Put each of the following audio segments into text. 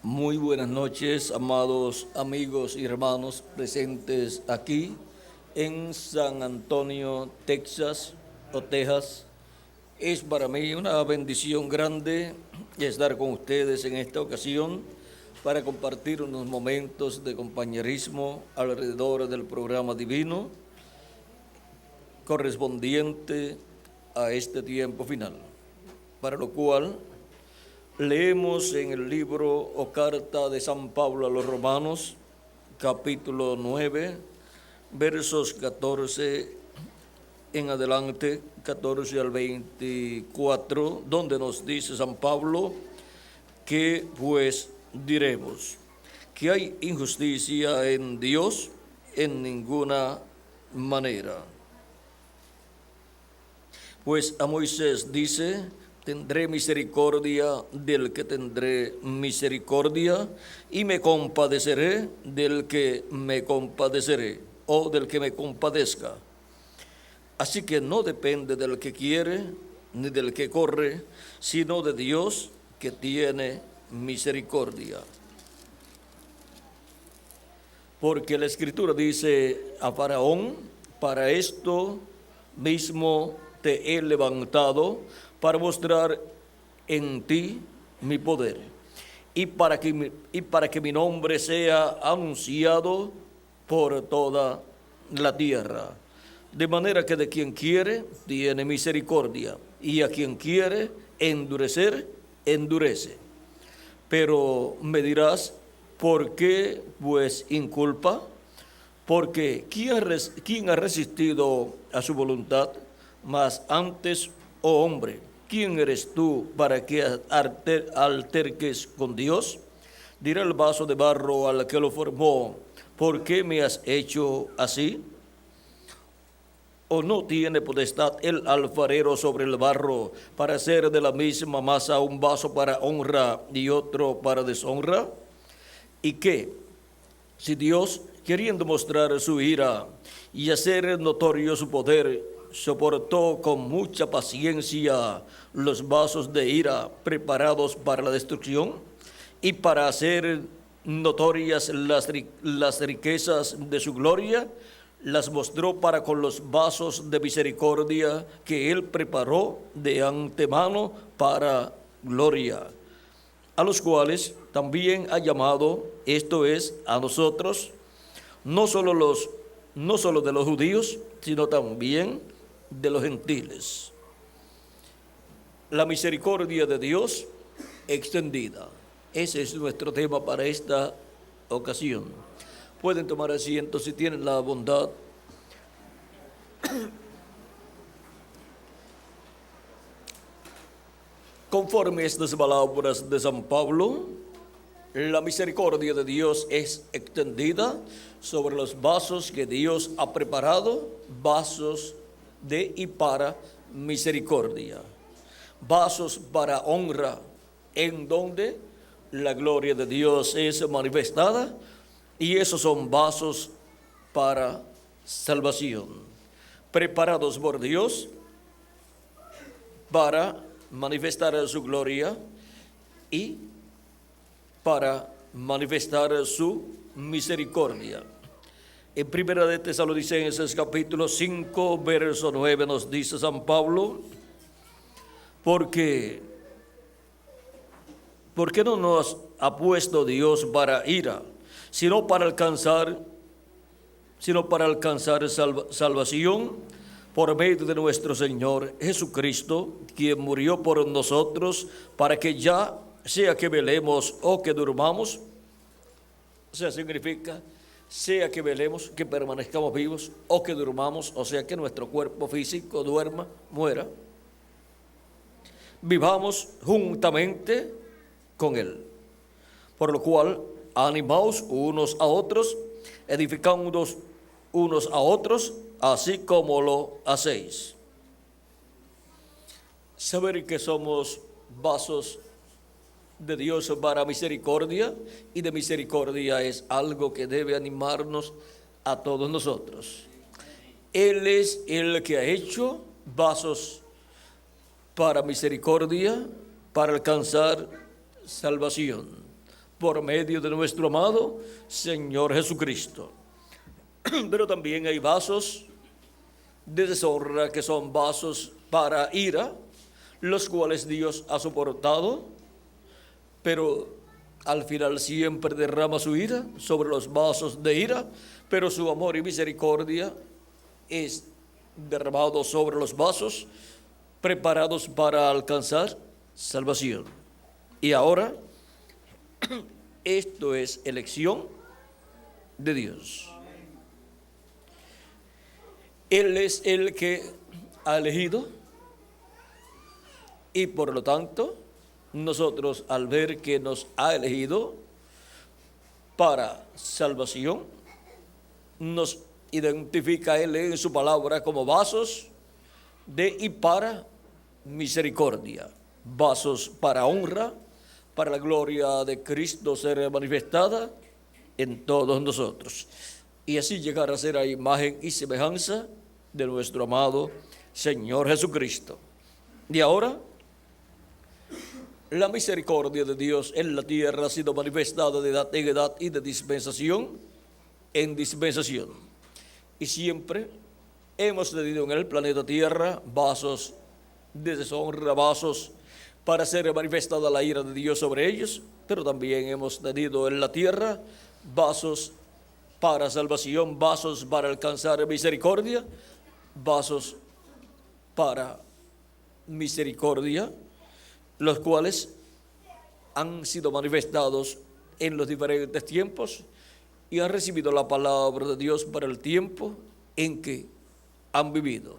Muy buenas noches, amados amigos y hermanos presentes aquí en San Antonio, Texas o Texas. Es para mí una bendición grande estar con ustedes en esta ocasión para compartir unos momentos de compañerismo alrededor del programa divino correspondiente a este tiempo final, para lo cual leemos en el libro o carta de San Pablo a los Romanos, capítulo 9, versos 14 en adelante, 14 al 24, donde nos dice San Pablo que pues diremos que hay injusticia en Dios en ninguna manera. Pues a Moisés dice: tendré misericordia del que tendré misericordia, y me compadeceré del que me compadeceré, o del que me compadezca. Así que no depende del que quiere, ni del que corre, sino de Dios que tiene misericordia. Porque la Escritura dice a Faraón: para esto mismo te he levantado, para mostrar en ti mi poder, y para que mi nombre sea anunciado por toda la tierra. De manera que de quien quiere tiene misericordia, y a quien quiere endurecer, endurece. Pero me dirás: ¿por qué pues inculpa? Porque ¿quién ha resistido a su voluntad? Mas antes, oh hombre, ¿quién eres tú para que alterques con Dios? Dirá el vaso de barro al que lo formó: ¿por qué me has hecho así? ¿O no tiene potestad el alfarero sobre el barro para hacer de la misma masa un vaso para honra y otro para deshonra? ¿Y qué? Si Dios, queriendo mostrar su ira y hacer notorio su poder, soportó con mucha paciencia los vasos de ira preparados para la destrucción, y para hacer notorias las riquezas de su gloria, las mostró para con los vasos de misericordia que Él preparó de antemano para gloria, a los cuales también ha llamado, esto es, a nosotros, no solo de los judíos, sino también de los gentiles. La misericordia de Dios extendida. Ese es nuestro tema para esta ocasión. Pueden tomar asiento si tienen la bondad. Conforme estas palabras de San Pablo, la misericordia de Dios es extendida sobre los vasos que Dios ha preparado, vasos de y para misericordia, vasos para honra, en donde la gloria de Dios es manifestada, y esos son vasos para salvación, preparados por Dios para manifestar su gloria y para manifestar su misericordia. En primera de Tesalonicenses capítulo 5, verso 9 nos dice San Pablo: ¿por qué no nos ha puesto Dios para ira, sino para alcanzar salvación por medio de nuestro Señor Jesucristo, quien murió por nosotros, para que ya sea que velemos o que durmamos? O sea, significa, sea que velemos, que permanezcamos vivos, o que durmamos, o sea, que nuestro cuerpo físico duerma, muera, vivamos juntamente con Él. Por lo cual, animaos unos a otros, edificándonos unos a otros, así como lo hacéis. Saber que somos vasos de Dios para misericordia, y de misericordia es algo que debe animarnos a todos nosotros. Él es el que ha hecho vasos para misericordia, para alcanzar salvación, por medio de nuestro amado Señor Jesucristo. Pero también hay vasos de deshonra que son vasos para ira, los cuales Dios ha soportado, pero al final siempre derrama su ira sobre los vasos de ira, pero su amor y misericordia es derramado sobre los vasos preparados para alcanzar salvación. Y ahora, esto es elección de Dios. Él es el que ha elegido, y por lo tanto, nosotros al ver que nos ha elegido para salvación, nos identifica Él en su palabra como vasos de y para misericordia, vasos para honra, para la gloria de Cristo ser manifestada en todos nosotros, y así llegar a ser a imagen y semejanza de nuestro amado Señor Jesucristo. Y ahora, la misericordia de Dios en la tierra ha sido manifestada de edad en edad y de dispensación en dispensación. Y siempre hemos tenido en el planeta Tierra vasos de deshonra, vasos para ser manifestada la ira de Dios sobre ellos, pero también hemos tenido en la tierra vasos para salvación, vasos para alcanzar misericordia, vasos para misericordia, los cuales han sido manifestados en los diferentes tiempos y han recibido la palabra de Dios para el tiempo en que han vivido.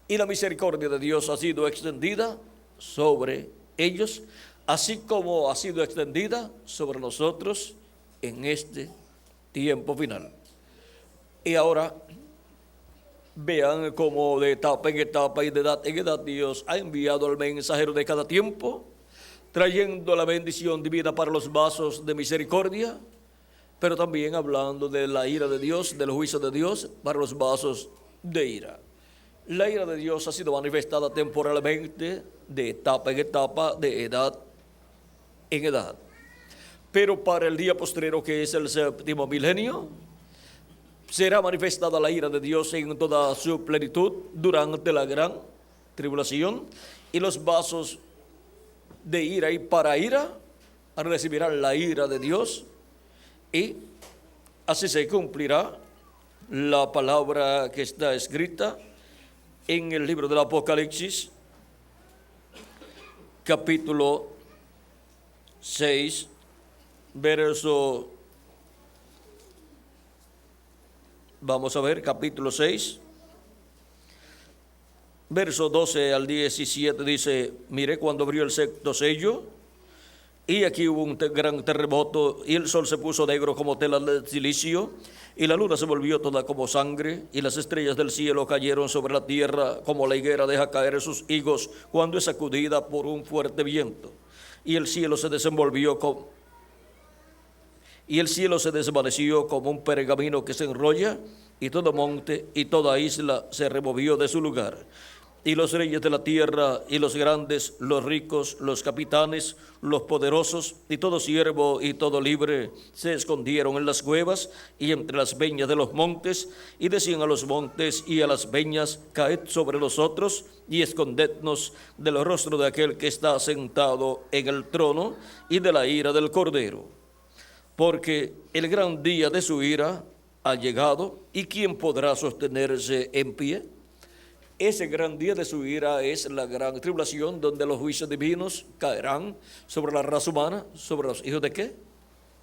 Y la misericordia de Dios ha sido extendida sobre ellos, así como ha sido extendida sobre nosotros en este tiempo final. Y ahora vean cómo de etapa en etapa y de edad en edad Dios ha enviado al mensajero de cada tiempo, trayendo la bendición divina para los vasos de misericordia, pero también hablando de la ira de Dios, del juicio de Dios para los vasos de ira. La ira de Dios ha sido manifestada temporalmente, de etapa en etapa, de edad en edad. Pero para el día postrero, que es el séptimo milenio, será manifestada la ira de Dios en toda su plenitud durante la gran tribulación, y los vasos de ira y para ira recibirán la ira de Dios, y así se cumplirá la palabra que está escrita en el libro del Apocalipsis, capítulo 6, capítulo 6, verso 12 al 17, dice: miré cuando abrió el sexto sello, y aquí hubo un gran terremoto, y el sol se puso negro como tela de silicio, y la luna se volvió toda como sangre, y las estrellas del cielo cayeron sobre la tierra como la higuera deja caer sus higos cuando es sacudida por un fuerte viento. Y el cielo se desvaneció como un pergamino que se enrolla, y todo monte y toda isla se removió de su lugar. Y los reyes de la tierra, y los grandes, los ricos, los capitanes, los poderosos, y todo siervo y todo libre, se escondieron en las cuevas y entre las peñas de los montes, y decían a los montes y a las peñas: caed sobre nosotros y escondednos del rostro de aquel que está sentado en el trono y de la ira del Cordero. Porque el gran día de su ira ha llegado, ¿y quién podrá sostenerse en pie? Ese gran día de su ira es la gran tribulación, donde los juicios divinos caerán sobre la raza humana, sobre los hijos ¿de qué?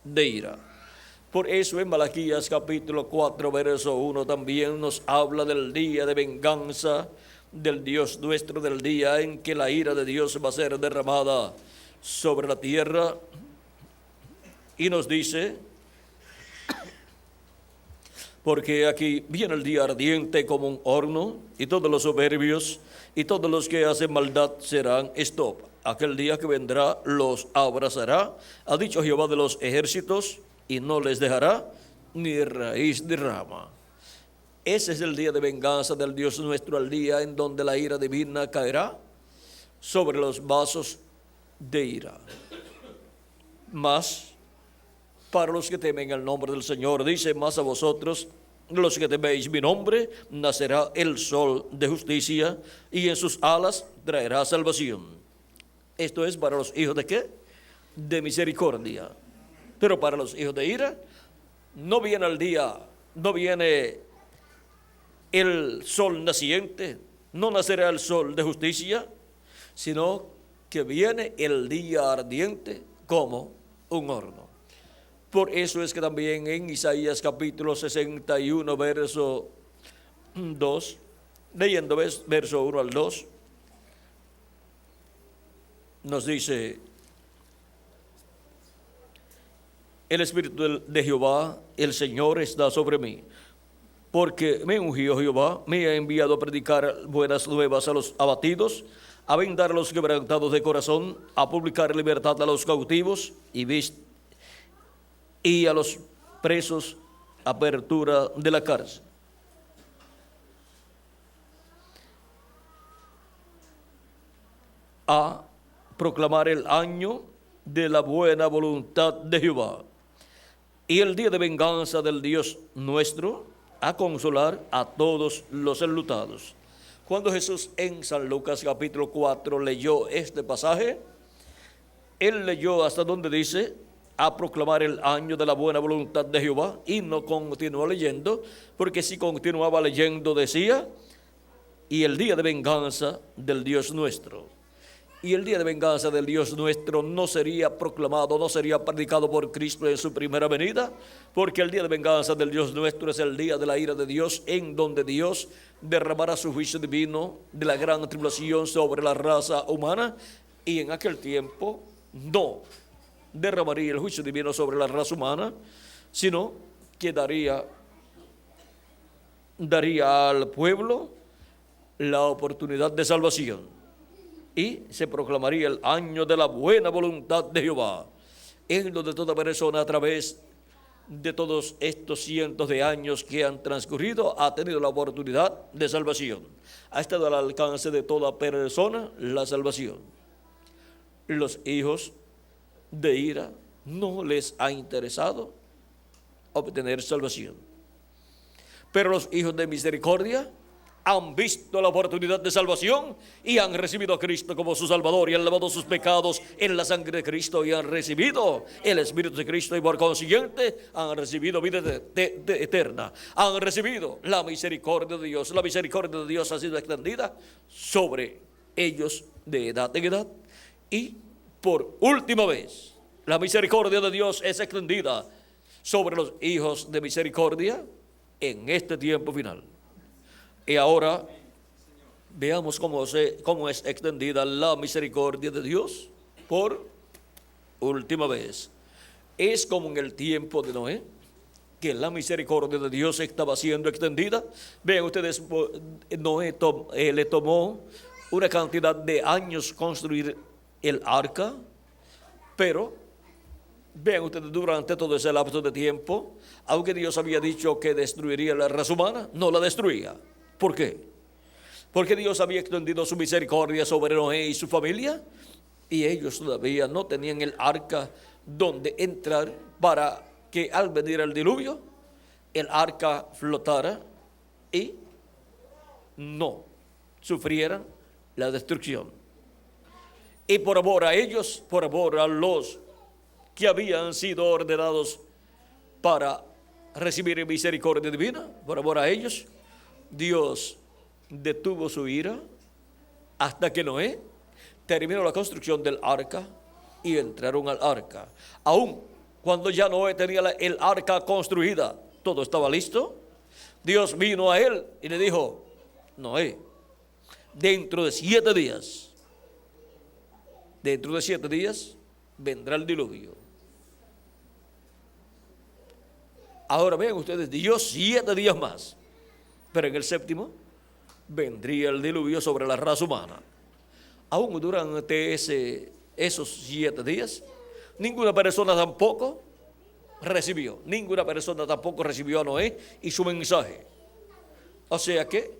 De ira. Por eso en Malaquías capítulo 4, verso 1 también nos habla del día de venganza del Dios nuestro, del día en que la ira de Dios va a ser derramada sobre la tierra. Y nos dice: porque aquí viene el día ardiente como un horno, y todos los soberbios y todos los que hacen maldad serán stop. Aquel día que vendrá los abrazará, ha dicho Jehová de los ejércitos, y no les dejará ni raíz de rama. Ese es el día de venganza del Dios nuestro, el día en donde la ira divina caerá sobre los vasos de ira. Mas para los que temen el nombre del Señor. Dice: más a vosotros, los que teméis mi nombre, nacerá el sol de justicia, y en sus alas traerá salvación. Esto es para los hijos de ¿qué? De misericordia. Pero para los hijos de ira, no viene el día, no viene el sol naciente, no nacerá el sol de justicia, sino que viene el día ardiente como un horno. Por eso es que también en Isaías capítulo 61, verso 2, leyendo verso 1 al 2, nos dice: el Espíritu de Jehová, el Señor, está sobre mí, porque me ungió Jehová, me ha enviado a predicar buenas nuevas a los abatidos, a vendar a los quebrantados de corazón, a publicar libertad a los cautivos y a los presos apertura de la cárcel. A proclamar el año de la buena voluntad de Jehová y el día de venganza del Dios nuestro, a consolar a todos los enlutados. Cuando Jesús en San Lucas capítulo 4 leyó este pasaje, él leyó hasta donde dice: a proclamar el año de la buena voluntad de Jehová, y no continuó leyendo, porque si continuaba leyendo decía: y el día de venganza del Dios nuestro. Y el día de venganza del Dios nuestro no sería proclamado, no sería predicado por Cristo en su primera venida, porque el día de venganza del Dios nuestro es el día de la ira de Dios, en donde Dios derramará su juicio divino de la gran tribulación sobre la raza humana, y en aquel tiempo no derramaría el juicio divino sobre la raza humana, sino que daría al pueblo la oportunidad de salvación. Y se proclamaría el año de la buena voluntad de Jehová, en donde toda persona, a través de todos estos cientos de años que han transcurrido, ha tenido la oportunidad de salvación. Ha estado al alcance de toda persona la salvación. Los hijos de ira no les ha interesado obtener salvación, pero los hijos de misericordia han visto la oportunidad de salvación y han recibido a Cristo como su Salvador, y han lavado sus pecados en la sangre de Cristo, y han recibido el Espíritu de Cristo, y por consiguiente han recibido vida eterna. Han recibido la misericordia de Dios. La misericordia de Dios ha sido extendida sobre ellos de edad en edad, y por última vez la misericordia de Dios es extendida sobre los hijos de misericordia en este tiempo final. Y ahora veamos cómo es extendida la misericordia de Dios por última vez. Es como en el tiempo de Noé, que la misericordia de Dios estaba siendo extendida. Vean ustedes, Noé le tomó una cantidad de años construir el arca, pero vean ustedes, durante todo ese lapso de tiempo, aunque Dios había dicho que destruiría la raza humana, no la destruía. ¿Por qué? Porque Dios había extendido su misericordia sobre Noé y su familia, y ellos todavía no tenían el arca donde entrar para que al venir el diluvio, el arca flotara y no sufrieran la destrucción. Y por amor a ellos, por amor a los que habían sido ordenados para recibir misericordia divina, por amor a ellos, Dios detuvo su ira hasta que Noé terminó la construcción del arca y entraron al arca. Aún cuando ya Noé tenía el arca construida, todo estaba listo, Dios vino a él y le dijo: Noé, dentro de 7 días vendrá el diluvio. Ahora vean ustedes, Dios 7 días más, pero en el 7º vendría el diluvio sobre la raza humana. Aún durante esos 7 días, ninguna persona tampoco recibió a Noé y su mensaje. O sea que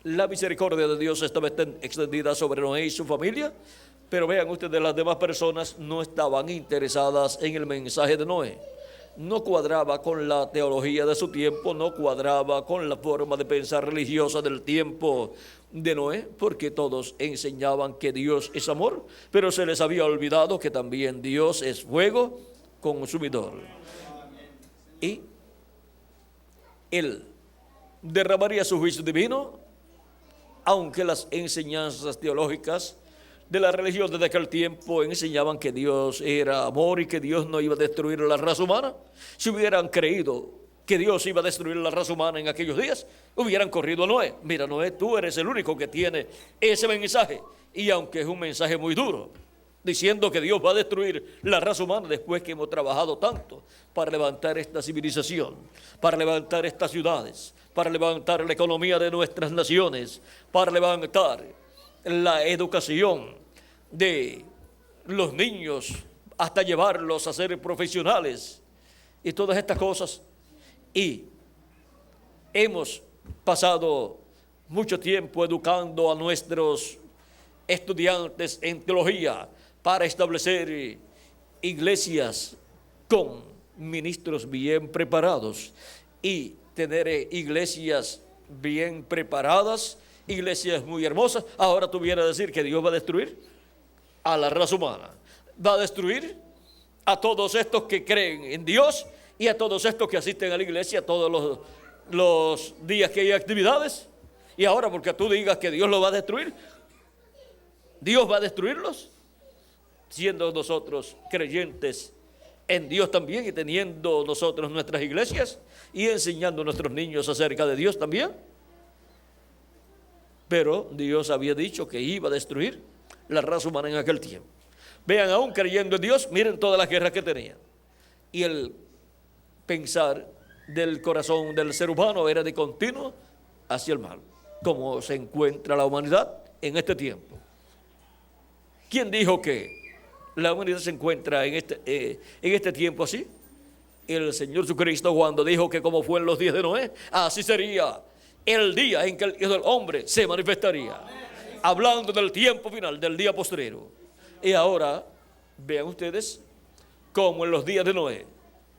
la misericordia de Dios estaba extendida sobre Noé y su familia, Pero vean ustedes, las demás personas no estaban interesadas en el mensaje de Noé. No cuadraba con la teología de su tiempo, no cuadraba con la forma de pensar religiosa del tiempo de Noé, porque todos enseñaban que Dios es amor, pero se les había olvidado que también Dios es fuego consumidor. Y Él derramaría su juicio divino, aunque las enseñanzas teológicas de la religión desde aquel tiempo enseñaban que Dios era amor y que Dios no iba a destruir la raza humana. Si hubieran creído que Dios iba a destruir la raza humana en aquellos días, hubieran corrido a Noé. Mira, Noé, tú eres el único que tiene ese mensaje. Y aunque es un mensaje muy duro, diciendo que Dios va a destruir la raza humana después que hemos trabajado tanto para levantar esta civilización, para levantar estas ciudades, para levantar la economía de nuestras naciones, para levantar la educación de los niños hasta llevarlos a ser profesionales y todas estas cosas. Y hemos pasado mucho tiempo educando a nuestros estudiantes en teología para establecer iglesias con ministros bien preparados y tener iglesias bien preparadas, iglesias muy hermosas. Ahora tú vienes a decir que Dios va a destruir a la raza humana, va a destruir a todos estos que creen en Dios y a todos estos que asisten a la iglesia todos los días que hay actividades. Y ahora porque tú digas que Dios lo va a destruir, Dios va a destruirlos, siendo nosotros creyentes en Dios también y teniendo nosotros nuestras iglesias y enseñando a nuestros niños acerca de Dios también. Pero Dios había dicho que iba a destruir la raza humana en aquel tiempo. Vean, aún creyendo en Dios, miren todas las guerras que tenían. Y el pensar del corazón del ser humano era de continuo hacia el mal, como se encuentra la humanidad en este tiempo. ¿Quién dijo que la humanidad se encuentra en este tiempo así? El Señor Jesucristo, cuando dijo que como fue en los días de Noé, así sería el día en que el Hijo del Hombre se manifestaría, hablando del tiempo final, del día postrero. Y ahora, vean ustedes, como en los días de Noé,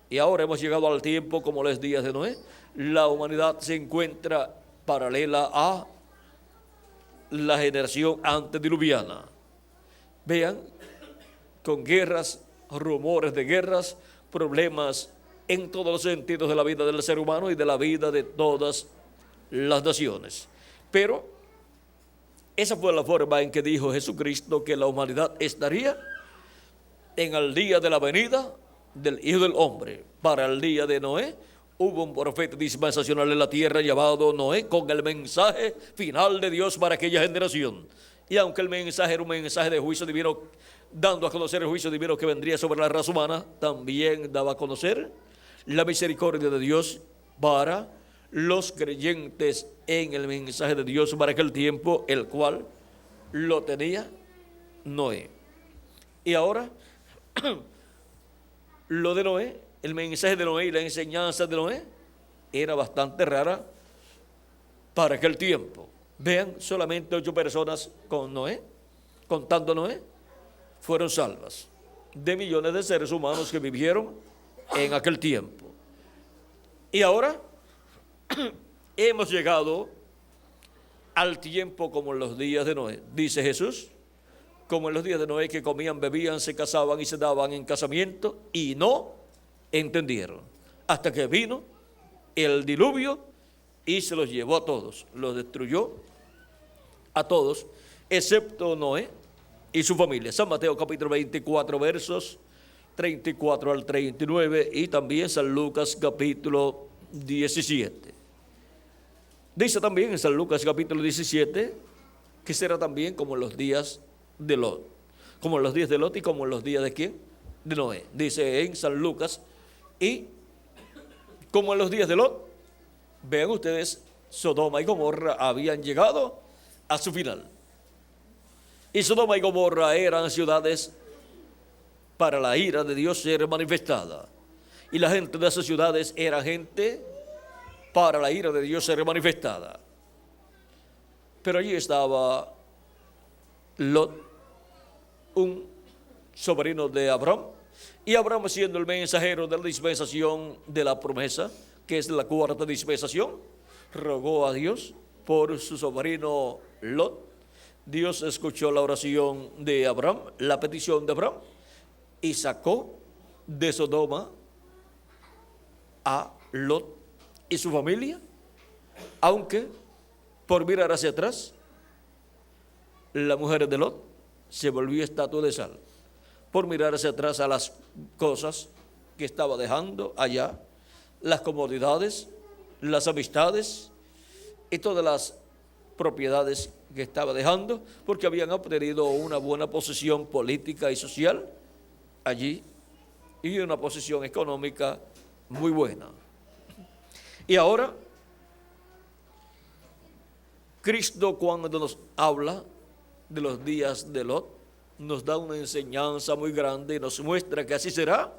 y ahora hemos llegado al tiempo como los días de Noé, la humanidad se encuentra paralela a la generación antediluviana. Vean, con guerras, rumores de guerras, problemas en todos los sentidos de la vida del ser humano y de la vida de todas las naciones. Pero esa fue la forma en que dijo Jesucristo que la humanidad estaría en el día de la venida del Hijo del Hombre. Para el día de Noé hubo un profeta dispensacional en la tierra llamado Noé con el mensaje final de Dios para aquella generación. Y aunque el mensaje era un mensaje de juicio divino, dando a conocer el juicio divino que vendría sobre la raza humana, también daba a conocer la misericordia de Dios para los creyentes en el mensaje de Dios para aquel tiempo, el cual lo tenía Noé. Y ahora, lo de Noé, el mensaje de Noé y la enseñanza de Noé era bastante rara para aquel tiempo. Vean, solamente 8 personas con Noé, contando Noé, fueron salvas de millones de seres humanos que vivieron en aquel tiempo. Y ahora hemos llegado al tiempo como en los días de Noé. Dice Jesús, como en los días de Noé, que comían, bebían, se casaban y se daban en casamiento y no entendieron, hasta que vino el diluvio y se los llevó a todos, los destruyó a todos, excepto Noé y su familia. San Mateo capítulo 24 versos 34 al 39 y también San Lucas capítulo 17. Dice también en San Lucas capítulo 17 que será también como en los días de Lot, como en los días de Lot y como en los días de ¿quién? De Noé. Dice en San Lucas, y como en los días de Lot, vean ustedes, Sodoma y Gomorra habían llegado a su final. Y Sodoma y Gomorra eran ciudades para la ira de Dios ser manifestada. Y la gente de esas ciudades era gente para la ira de Dios ser manifestada. Pero allí estaba Lot un sobrino de Abraham, y Abraham, siendo el mensajero de la dispensación de la promesa, que es la cuarta dispensación, rogó a Dios por su sobrino Lot. Dios escuchó la oración de Abraham, la petición de Abraham, y sacó de Sodoma a Lot y su familia, aunque por mirar hacia atrás, la mujer de Lot se volvió estatua de sal, por mirar hacia atrás a las cosas que estaba dejando allá, las comodidades, las amistades y todas las propiedades que estaba dejando, porque habían obtenido una buena posición política y social allí y una posición económica muy buena. Y ahora, Cristo, cuando nos habla de los días de Lot, nos da una enseñanza muy grande y nos muestra que así será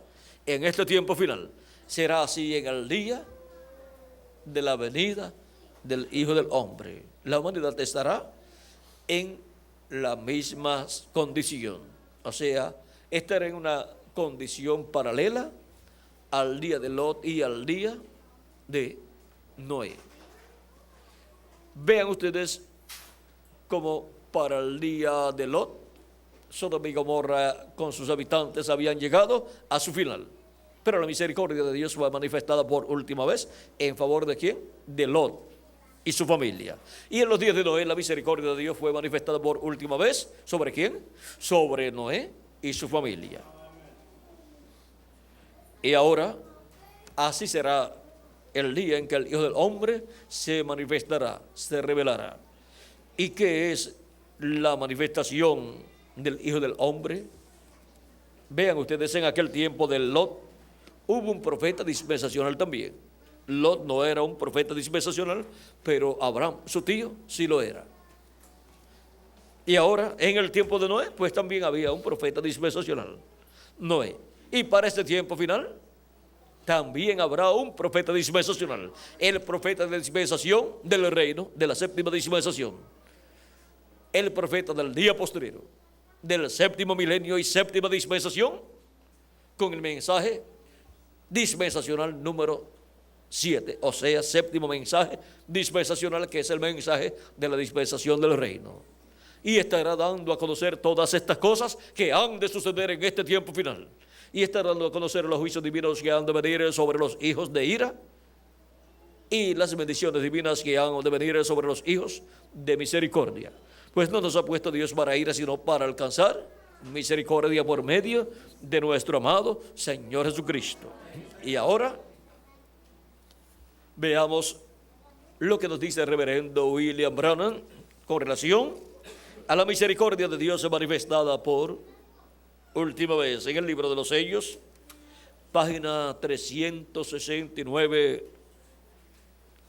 en este tiempo final. Será así en el día de la venida del Hijo del Hombre. La humanidad estará en la misma condición, o sea, estará en una condición paralela al día de Lot y al día de Noé. Vean ustedes cómo para el día de Lot, Sodoma y Gomorra con sus habitantes habían llegado a su final. Pero la misericordia de Dios fue manifestada por última vez en favor de ¿quién? De Lot y su familia. Y en los días de Noé la misericordia de Dios fue manifestada por última vez. ¿Sobre quién? Sobre Noé y su familia. Y ahora, así será el día en que el Hijo del Hombre se manifestará, se revelará. ¿Y qué es la manifestación del Hijo del Hombre? Vean ustedes, en aquel tiempo de Lot hubo un profeta dispensacional también. Lot no era un profeta dispensacional, pero Abraham, su tío, sí lo era. Y ahora, en el tiempo de Noé, pues también había un profeta dispensacional, Noé. Y para este tiempo final, también habrá un profeta dispensacional, el profeta de dispensación del reino, de la séptima dispensación, el profeta del día postrero, del séptimo milenio y séptima dispensación, con el mensaje dispensacional número 7, o sea, séptimo mensaje dispensacional, que es el mensaje de la dispensación del reino. Y estará dando a conocer todas estas cosas que han de suceder en este tiempo final. Y estará dando a conocer los juicios divinos que han de venir sobre los hijos de ira y las bendiciones divinas que han de venir sobre los hijos de misericordia. Pues no nos ha puesto Dios para ira, sino para alcanzar misericordia por medio de nuestro amado Señor Jesucristo. Y ahora veamos lo que nos dice el reverendo William Branham con relación a la misericordia de Dios manifestada por última vez. En el libro de los sellos, página 369,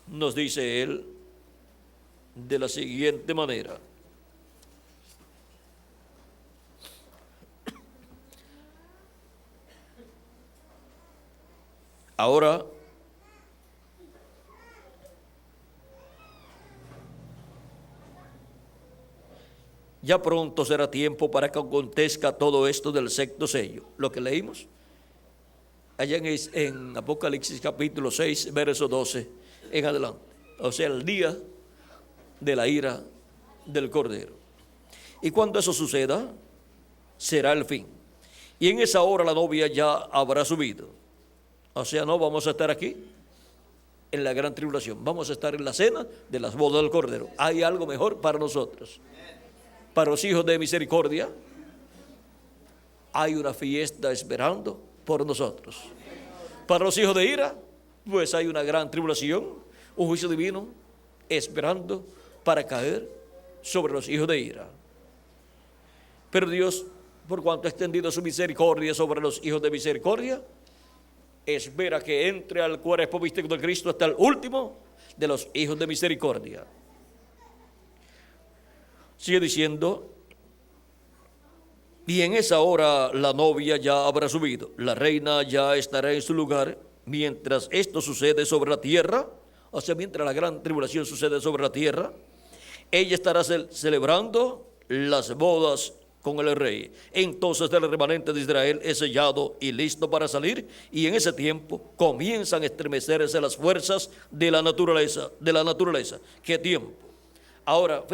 nos dice él de la siguiente manera: ahora ya pronto será tiempo para que acontezca todo esto del sexto sello. Lo que leímos allá en Apocalipsis capítulo 6, verso 12 en adelante. O sea, el día de la ira del Cordero. Y cuando eso suceda, será el fin. Y en esa hora la novia ya habrá subido. O sea, no vamos a estar aquí en la gran tribulación. Vamos a estar en la cena de las bodas del Cordero. Hay algo mejor para nosotros. Para los hijos de misericordia hay una fiesta esperando por nosotros. Para los hijos de ira, pues hay una gran tribulación, un juicio divino esperando para caer sobre los hijos de ira. Pero Dios, por cuanto ha extendido su misericordia sobre los hijos de misericordia, espera que entre al cuerpo místico de Cristo hasta el último de los hijos de misericordia. Sigue diciendo: y en esa hora la novia ya habrá subido, la reina ya estará en su lugar, mientras esto sucede sobre la tierra, o sea, mientras la gran tribulación sucede sobre la tierra, ella estará celebrando las bodas con el rey. Entonces el remanente de Israel es sellado y listo para salir, y en ese tiempo comienzan a estremecerse las fuerzas de la naturaleza, ¿Qué tiempo? Ahora,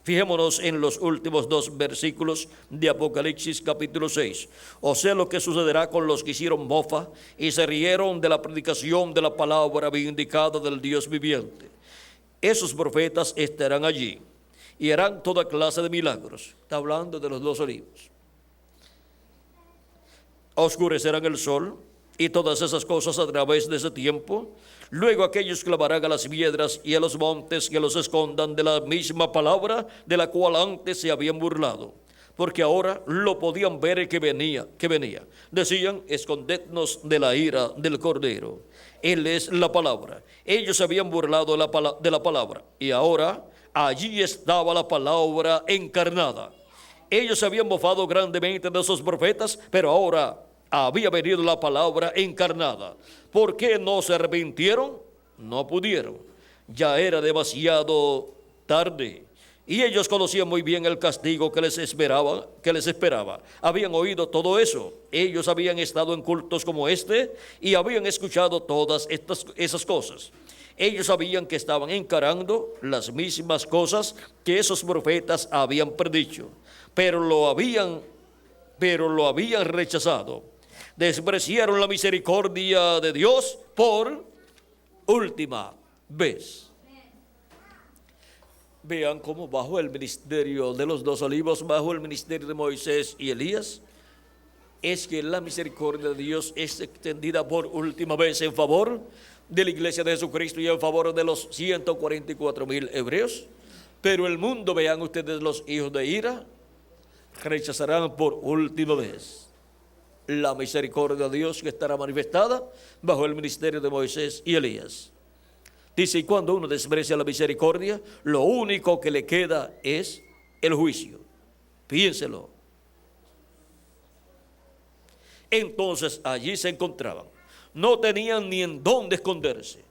fijémonos en los últimos 2 versículos de Apocalipsis capítulo 6. O sea, lo que sucederá con los que hicieron mofa y se rieron de la predicación de la palabra vindicada del Dios viviente. Esos profetas estarán allí y harán toda clase de milagros. Está hablando de los 2 olivos. Oscurecerán el sol y todas esas cosas a través de ese tiempo. Luego aquellos clamarán a las piedras y a los montes que los escondan de la misma palabra de la cual antes se habían burlado, porque ahora lo podían ver que venía. Decían, escondednos de la ira del Cordero. Él es la palabra. Ellos se habían burlado de la palabra, y ahora allí estaba la palabra encarnada. Ellos se habían mofado grandemente de esos profetas, pero ahora había venido la palabra encarnada. ¿Por qué no se arrepintieron? No pudieron. Ya era demasiado tarde. Y ellos conocían muy bien el castigo que les esperaba. Habían oído todo eso. Ellos habían estado en cultos como este y habían escuchado todas esas cosas. Ellos sabían que estaban encarando las mismas cosas que esos profetas habían predicho, pero lo habían rechazado. Despreciaron la misericordia de Dios por última vez. Vean cómo bajo el ministerio de los 2 olivos, bajo el ministerio de Moisés y Elías, es que la misericordia de Dios es extendida por última vez en favor de la iglesia de Jesucristo y en favor de los 144,000 hebreos. Pero el mundo, vean ustedes, los hijos de ira rechazarán por última vez la misericordia de Dios que estará manifestada bajo el ministerio de Moisés y Elías. Dice, y cuando uno desprecia la misericordia, lo único que le queda es el juicio. Piénselo. Entonces allí se encontraban. No tenían ni en dónde esconderse.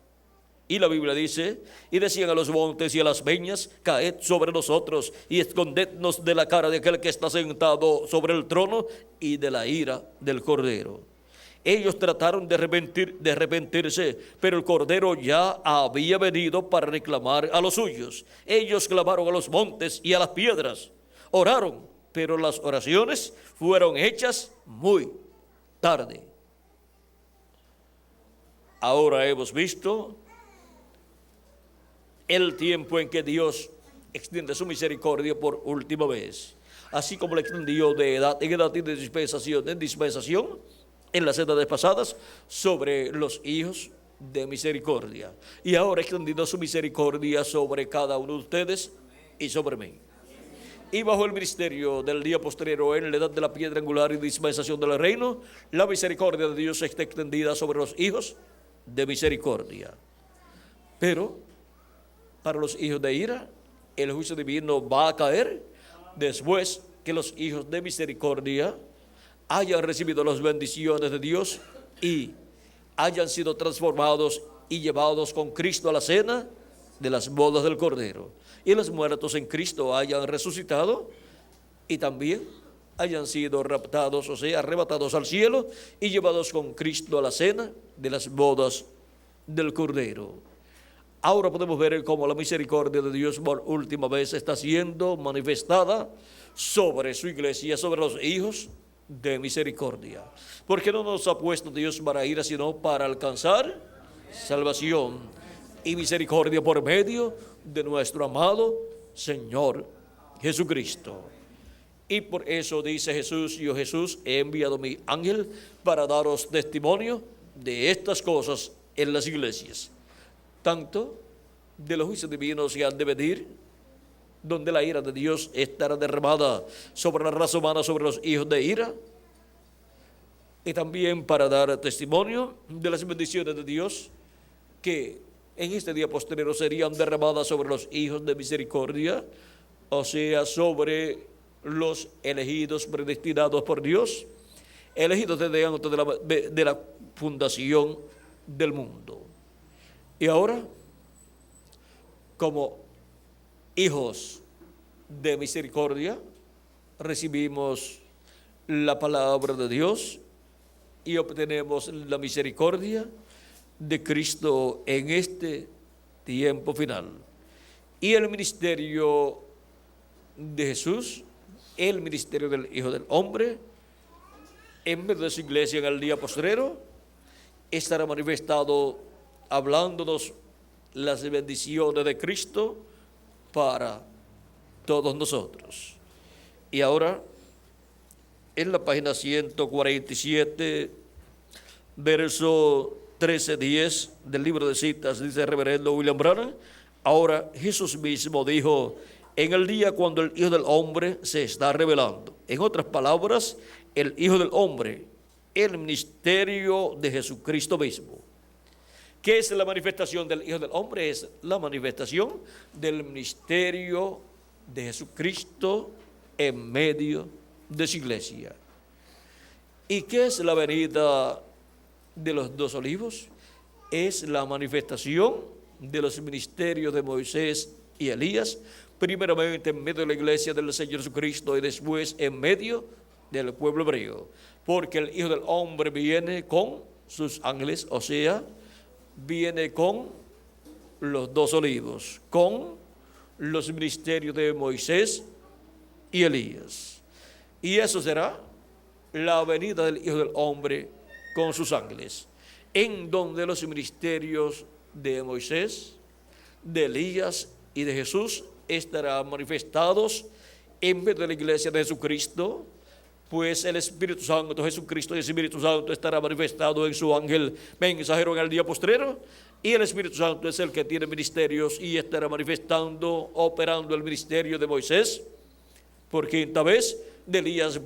Y la Biblia dice, y decían a los montes y a las peñas, caed sobre nosotros y escondednos de la cara de aquel que está sentado sobre el trono y de la ira del Cordero. Ellos trataron de arrepentirse, pero el Cordero ya había venido para reclamar a los suyos. Ellos clamaron a los montes y a las piedras. Oraron, pero las oraciones fueron hechas muy tarde. Ahora hemos visto el tiempo en que Dios extiende su misericordia por última vez, así como le extendió de edad en edad y de dispensación en dispensación en las edades pasadas sobre los hijos de misericordia, y ahora extendiendo su misericordia sobre cada uno de ustedes y sobre mí. Y bajo el ministerio del día postrero, en la edad de la piedra angular y dispensación del reino, la misericordia de Dios está extendida sobre los hijos de misericordia. Pero para los hijos de ira, el juicio divino va a caer después que los hijos de misericordia hayan recibido las bendiciones de Dios y hayan sido transformados y llevados con Cristo a la cena de las bodas del Cordero, y los muertos en Cristo hayan resucitado y también hayan sido raptados, o sea, arrebatados al cielo y llevados con Cristo a la cena de las bodas del Cordero. Ahora podemos ver cómo la misericordia de Dios por última vez está siendo manifestada sobre su iglesia, sobre los hijos de misericordia. Porque no nos ha puesto Dios para ira, sino para alcanzar salvación y misericordia por medio de nuestro amado Señor Jesucristo. Y por eso dice Jesús, yo Jesús he enviado mi ángel para daros testimonio de estas cosas en las iglesias. Tanto de los juicios divinos que han de venir, donde la ira de Dios estará derramada sobre la raza humana, sobre los hijos de ira, y también para dar testimonio de las bendiciones de Dios que en este día posterior serían derramadas sobre los hijos de misericordia, o sea, sobre los elegidos, predestinados por Dios, elegidos desde antes de la fundación del mundo. Y ahora, como hijos de misericordia, recibimos la palabra de Dios y obtenemos la misericordia de Cristo en este tiempo final. Y el ministerio de Jesús, el ministerio del Hijo del Hombre, en medio de su iglesia en el día postrero, estará manifestado hablándonos las bendiciones de Cristo para todos nosotros. Y ahora, en la página 147, verso 13:10 del libro de citas, dice el reverendo William Branham: ahora Jesús mismo dijo, en el día cuando el Hijo del Hombre se está revelando. En otras palabras, el Hijo del Hombre, el ministerio de Jesucristo mismo. ¿Qué es la manifestación del Hijo del Hombre? Es la manifestación del ministerio de Jesucristo en medio de su iglesia. ¿Y qué es la venida de los dos olivos? Es la manifestación de los ministerios de Moisés y Elías, primeramente en medio de la iglesia del Señor Jesucristo y después en medio del pueblo hebreo. Porque el Hijo del Hombre viene con sus ángeles, o sea, viene con los dos olivos, con los ministerios de Moisés y Elías. Y eso será la venida del Hijo del Hombre con sus ángeles, en donde los ministerios de Moisés, de Elías y de Jesús estarán manifestados en medio de la iglesia de Jesucristo, pues el Espíritu Santo, Jesucristo y el Espíritu Santo estará manifestado en su ángel mensajero en el día postrero, y el Espíritu Santo es el que tiene ministerios y estará manifestando, operando el ministerio de Moisés por quinta vez, de Elías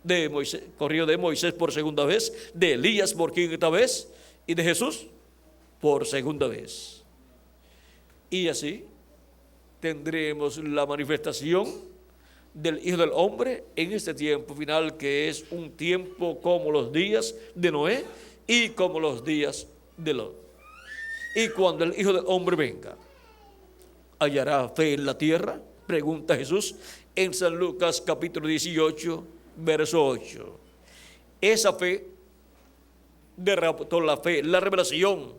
de Moisés por segunda vez, de Elías por quinta vez y de Jesús por segunda vez. Y así tendremos la manifestación del Hijo del Hombre en este tiempo final, que es un tiempo como los días de Noé y como los días de Lot. Y cuando el Hijo del Hombre venga, ¿hallará fe en la tierra?, pregunta Jesús en San Lucas capítulo 18, verso 8. Esa fe, la revelación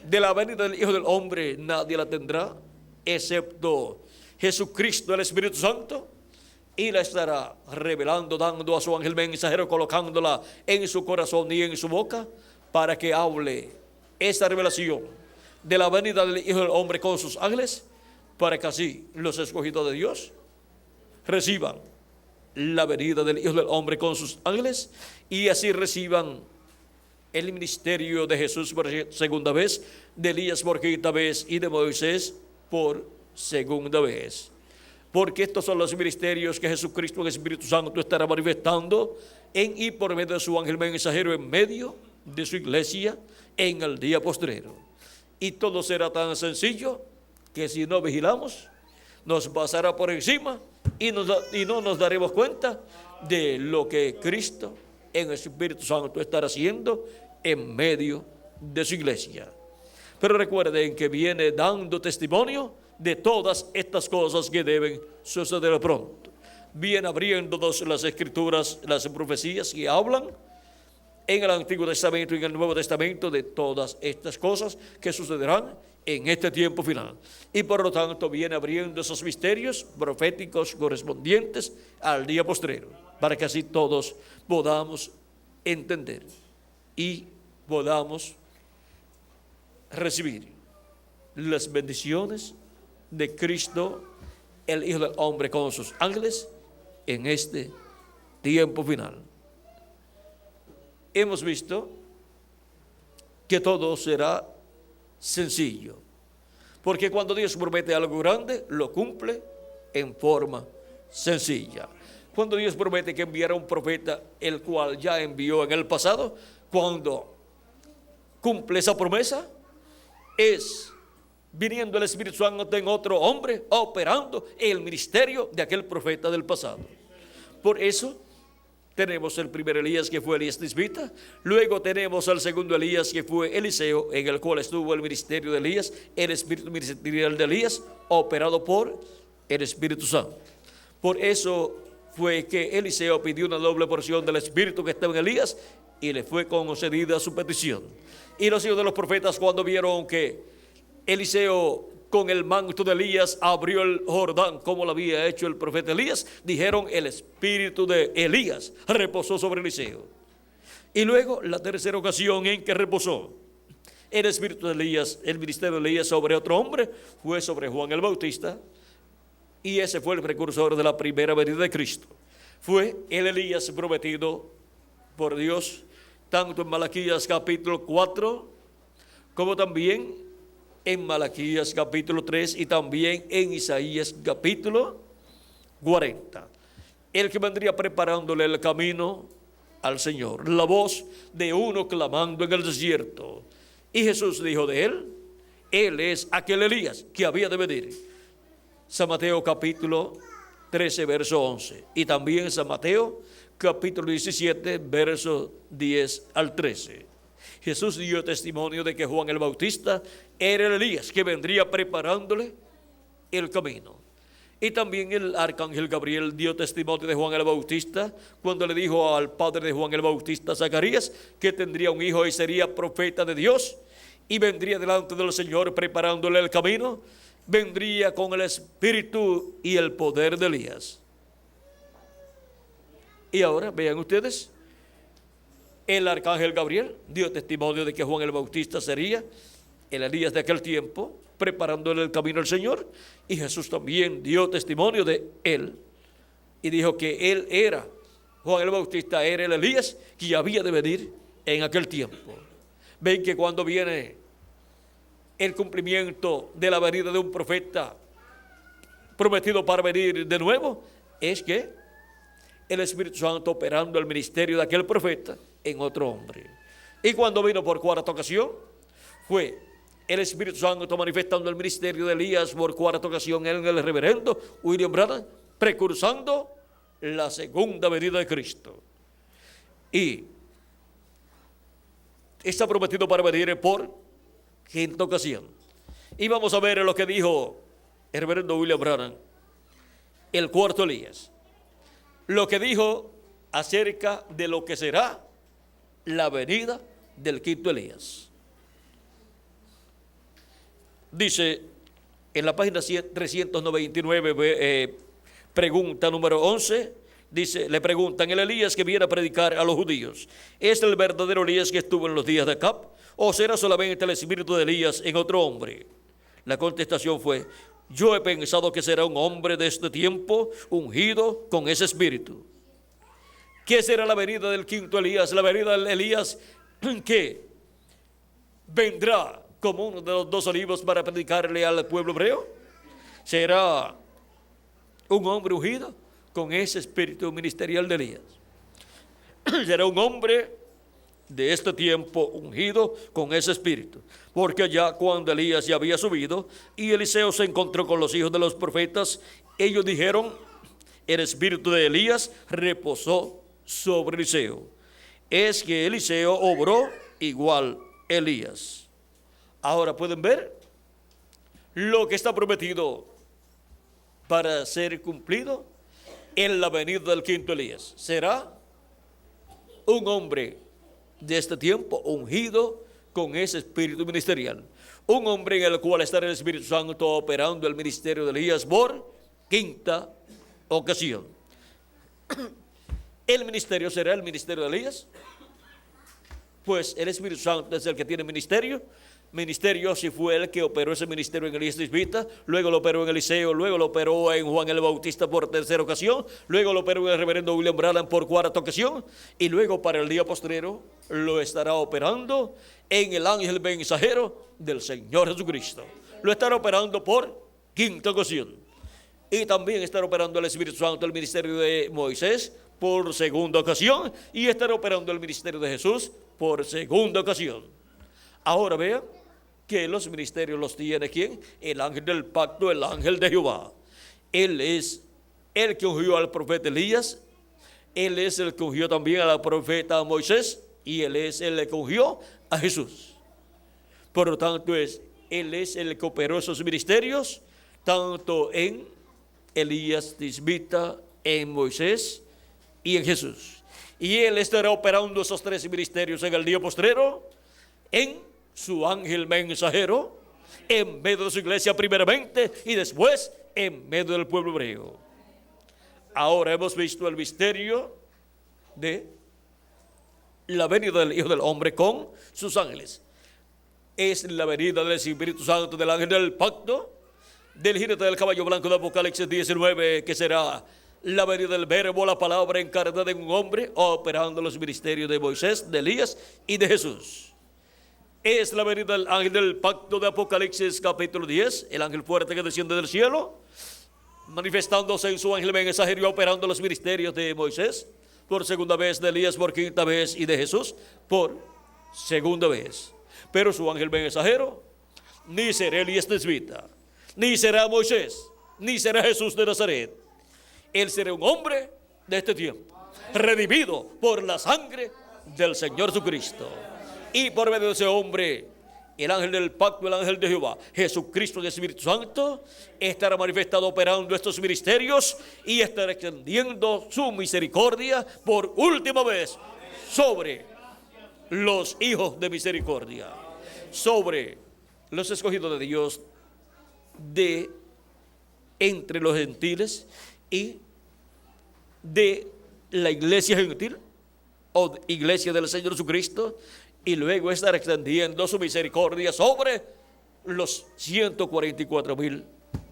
de la venida del Hijo del Hombre, nadie la tendrá excepto Jesucristo, el Espíritu Santo, y la estará revelando, dando a su ángel mensajero, colocándola en su corazón y en su boca, para que hable esa revelación de la venida del Hijo del Hombre con sus ángeles, para que así los escogidos de Dios reciban la venida del Hijo del Hombre con sus ángeles, y así reciban el ministerio de Jesús por segunda vez, de Elías por quinta vez y de Moisés por segunda vez. Porque estos son los ministerios que Jesucristo, el Espíritu Santo, estará manifestando en y por medio de su ángel mensajero en medio de su iglesia en el día postrero. Y todo será tan sencillo que si no vigilamos, nos pasará por encima y no nos daremos cuenta de lo que Cristo en el Espíritu Santo estará haciendo en medio de su iglesia. Pero recuerden que viene dando testimonio de todas estas cosas que deben suceder pronto. Viene abriéndonos las escrituras, las profecías que hablan en el Antiguo Testamento y en el Nuevo Testamento de todas estas cosas que sucederán en este tiempo final. Y por lo tanto viene abriendo esos misterios proféticos correspondientes al día postrero, para que así todos podamos entender y podamos recibir las bendiciones de Cristo, el Hijo del Hombre, con sus ángeles en este tiempo final. Hemos visto que todo será sencillo, porque cuando Dios promete algo grande, lo cumple en forma sencilla. Cuando Dios promete que enviará un profeta, el cual ya envió en el pasado, cuando cumple esa promesa, es viniendo el Espíritu Santo en otro hombre, operando el ministerio de aquel profeta del pasado. Por eso tenemos el primer Elías, que fue Elías Tisbita. Luego tenemos al segundo Elías, que fue Eliseo, en el cual estuvo el ministerio de Elías, el espíritu ministerial de Elías, operado por el Espíritu Santo. Por eso fue que Eliseo pidió una doble porción del espíritu que estaba en Elías y le fue concedida su petición. Y los hijos de los profetas, cuando vieron que Eliseo con el manto de Elías abrió el Jordán como lo había hecho el profeta Elías, dijeron: el espíritu de Elías reposó sobre Eliseo. Y luego la tercera ocasión en que reposó el espíritu de Elías, el ministerio de Elías sobre otro hombre, fue sobre Juan el Bautista. Y ese fue el precursor de la primera venida de Cristo. Fue el Elías prometido por Dios, tanto en Malaquías capítulo 4, como también en Malaquías capítulo 3 y también en Isaías capítulo 40. El que vendría preparándole el camino al Señor, la voz de uno clamando en el desierto. Y Jesús dijo de él es aquel Elías que había de venir. San Mateo capítulo 13, verso 11. Y también San Mateo capítulo 17, verso 10 al 13. Jesús dio testimonio de que Juan el Bautista era el Elías que vendría preparándole el camino. Y también el arcángel Gabriel dio testimonio de Juan el Bautista cuando le dijo al padre de Juan el Bautista, Zacarías, que tendría un hijo y sería profeta de Dios y vendría delante del Señor preparándole el camino. Vendría con el espíritu y el poder de Elías. Y ahora vean ustedes, el arcángel Gabriel dio testimonio de que Juan el Bautista sería el Elías de aquel tiempo, preparándole el camino al Señor. Y Jesús también dio testimonio de él y dijo que él era, Juan el Bautista era el Elías que había de venir en aquel tiempo. Ven que cuando viene el cumplimiento de la venida de un profeta prometido para venir de nuevo, es que el Espíritu Santo operando el ministerio de aquel profeta en otro hombre. Y cuando vino por cuarta ocasión, fue el Espíritu Santo manifestando el ministerio de Elías por cuarta ocasión en el reverendo William Branham, precursando la segunda venida de Cristo. Y está prometido para venir por quinta ocasión. Y vamos a ver lo que dijo el reverendo William Branham, el cuarto Elías. Lo que dijo acerca de lo que será la venida del quinto Elías. Dice en la página 399, pregunta número 11, dice, le preguntan: el Elías que viene a predicar a los judíos, ¿es el verdadero Elías que estuvo en los días de Acab? ¿O será solamente el espíritu de Elías en otro hombre? La contestación fue: yo he pensado que será un hombre de este tiempo ungido con ese espíritu. ¿Qué será la venida del quinto Elías? La venida del Elías que vendrá como uno de los dos olivos para predicarle al pueblo hebreo. Será un hombre ungido con ese espíritu ministerial de Elías. Será un hombre de este tiempo ungido con ese espíritu, porque ya cuando Elías ya había subido y Eliseo se encontró con los hijos de los profetas, ellos dijeron: el espíritu de Elías reposó sobre Eliseo. Es que Eliseo obró igual Elías. Ahora pueden ver lo que está prometido para ser cumplido en la venida del quinto Elías. Será un hombre de este tiempo ungido con ese espíritu ministerial, un hombre en el cual estará el Espíritu Santo operando el ministerio de Elías por quinta ocasión. El ministerio será el ministerio de Elías, pues el Espíritu Santo es el que tiene ministerio. Si fue el que operó ese ministerio en Elías Tisbita, luego lo operó en Eliseo, luego lo operó en Juan el Bautista por tercera ocasión, luego lo operó en el reverendo William Branham por cuarta ocasión, y luego para el día postrero lo estará operando en el ángel mensajero del Señor Jesucristo. Lo estará operando por quinta ocasión. Y también estará operando el Espíritu Santo el ministerio de Moisés por segunda ocasión, y estará operando el ministerio de Jesús por segunda ocasión. Ahora vean que los ministerios los tiene ¿quién? El ángel del pacto, el ángel de Jehová. Él es el que ungió al profeta Elías, él es el que ungió también al profeta Moisés, y él es el que ungió a Jesús. Por lo tanto, él es el que operó esos ministerios, tanto en Elías Tisbita en Moisés y en Jesús. Y Él estará operando esos tres ministerios en el día postrero, en su ángel mensajero, en medio de su iglesia primeramente y después en medio del pueblo hebreo. Ahora hemos visto el misterio de la venida del Hijo del Hombre con sus ángeles. Es la venida del Espíritu Santo, del ángel del pacto, del jinete del caballo blanco de Apocalipsis 19, que será la venida del verbo, la palabra encarnada en un hombre, operando los ministerios de Moisés, de Elías y de Jesús. Es la venida del ángel del pacto de Apocalipsis capítulo 10, el ángel fuerte que desciende del cielo, manifestándose en su ángel mensajero y operando los ministerios de Moisés por segunda vez, de Elías por quinta vez y de Jesús por segunda vez. Pero su ángel mensajero ni será Elías Nesbita, ni será Moisés, ni será Jesús de Nazaret. Él será un hombre de este tiempo, redimido por la sangre del Señor Jesucristo. Y por medio de ese hombre, el ángel del pacto, el ángel de Jehová, Jesucristo y el Espíritu Santo, estará manifestado operando estos ministerios y estará extendiendo su misericordia por última vez sobre los hijos de misericordia, sobre los escogidos de Dios de entre los gentiles y de la iglesia gentil o iglesia del Señor Jesucristo, y luego estará extendiendo su misericordia sobre los 144,000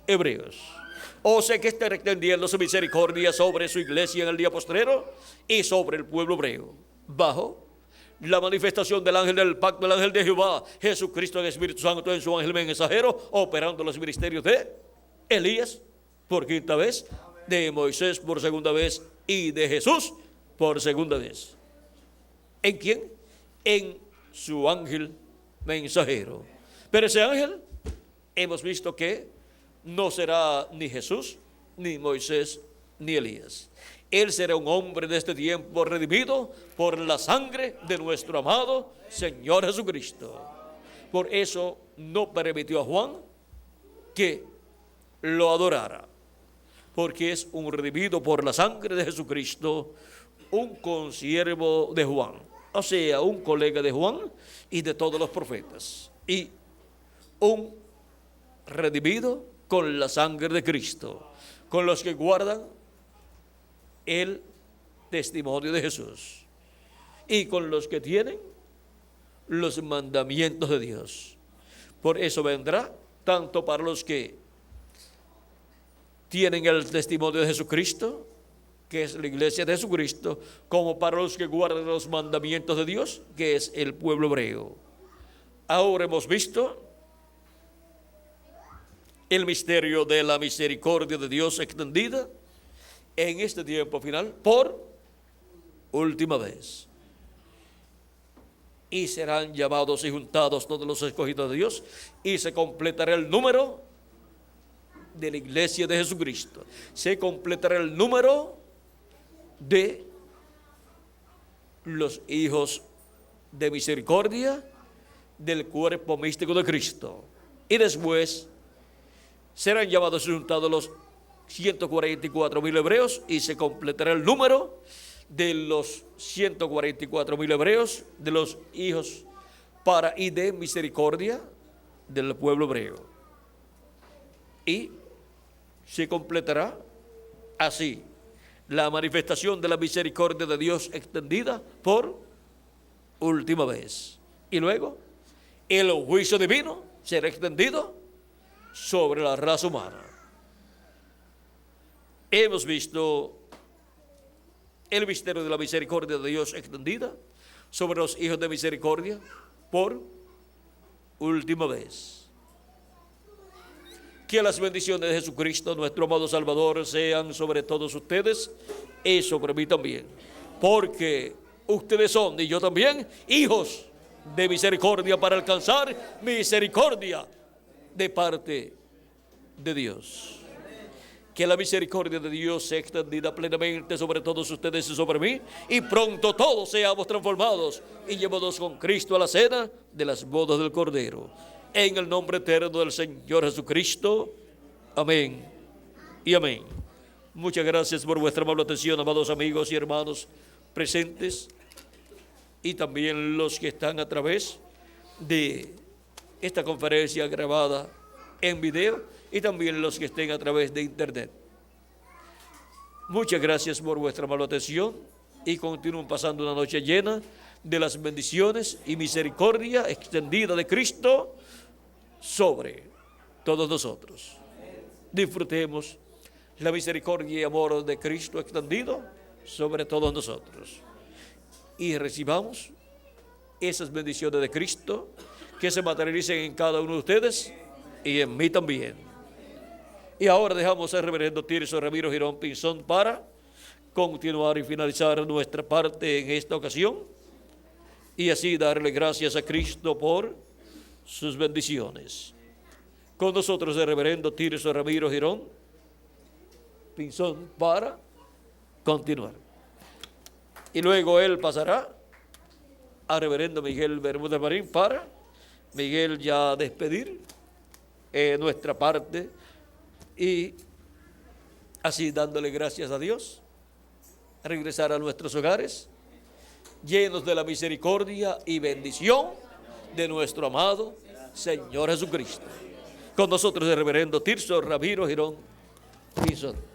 hebreos. O sea que estará extendiendo su misericordia sobre su iglesia en el día postrero y sobre el pueblo hebreo, bajo la manifestación del ángel del pacto, el ángel de Jehová, Jesucristo, el Espíritu Santo en su ángel mensajero, operando los ministerios de Elías por quinta vez, de Moisés por segunda vez y de Jesús por segunda vez. ¿En quién? En su ángel mensajero. Pero ese ángel hemos visto que no será ni Jesús, ni Moisés, ni Elías. Él será un hombre de este tiempo redimido por la sangre de nuestro amado Señor Jesucristo. Por eso no permitió a Juan que lo adorara, porque es un redimido por la sangre de Jesucristo, un consiervo de Juan, o sea, un colega de Juan y de todos los profetas, y un redimido con la sangre de Cristo, con los que guardan el testimonio de Jesús y con los que tienen los mandamientos de Dios. Por eso vendrá tanto para los que tienen el testimonio de Jesucristo, que es la iglesia de Jesucristo, como para los que guardan los mandamientos de Dios, que es el pueblo hebreo. Ahora hemos visto el misterio de la misericordia de Dios extendida en este tiempo final por última vez. Y serán llamados y juntados todos los escogidos de Dios, y se completará el número de la iglesia de Jesucristo. Se completará el número de los hijos de misericordia del cuerpo místico de Cristo. Y después serán llamados y juntados los 144,000 hebreos, y se completará el número de los 144,000 hebreos, de los hijos para y de misericordia del pueblo hebreo. Y se completará así la manifestación de la misericordia de Dios extendida por última vez. Y luego el juicio divino será extendido sobre la raza humana. Hemos visto el misterio de la misericordia de Dios extendida sobre los hijos de misericordia por última vez. Que las bendiciones de Jesucristo, nuestro amado Salvador, sean sobre todos ustedes y sobre mí también, porque ustedes son, y yo también, hijos de misericordia para alcanzar misericordia de parte de Dios. Que la misericordia de Dios sea extendida plenamente sobre todos ustedes y sobre mí, y pronto todos seamos transformados y llevados con Cristo a la cena de las bodas del Cordero. En el nombre eterno del Señor Jesucristo. Amén y amén. Muchas gracias por vuestra amable atención, amados amigos y hermanos presentes, y también los que están a través de esta conferencia grabada en video, y también los que estén a través de internet. Muchas gracias por vuestra amable atención, y continúen pasando una noche llena de las bendiciones y misericordia extendida de Cristo sobre todos nosotros. Disfrutemos la misericordia y amor de Cristo extendido sobre todos nosotros, y recibamos esas bendiciones de Cristo que se materialicen en cada uno de ustedes y en mí también. Y ahora dejamos al reverendo Tirso Ramiro Girón Pinzón para continuar y finalizar nuestra parte en esta ocasión, y así darle gracias a Cristo por sus bendiciones. Con nosotros el reverendo Tirso Ramiro Girón Pinzón para continuar. Y luego él pasará al reverendo Miguel Bermúdez Marín para Miguel ya despedir nuestra parte, y así dándole gracias a Dios, regresar a nuestros hogares llenos de la misericordia y bendición de nuestro amado Señor Jesucristo. Con nosotros el reverendo Tirso Ramiro Girón Pinzón.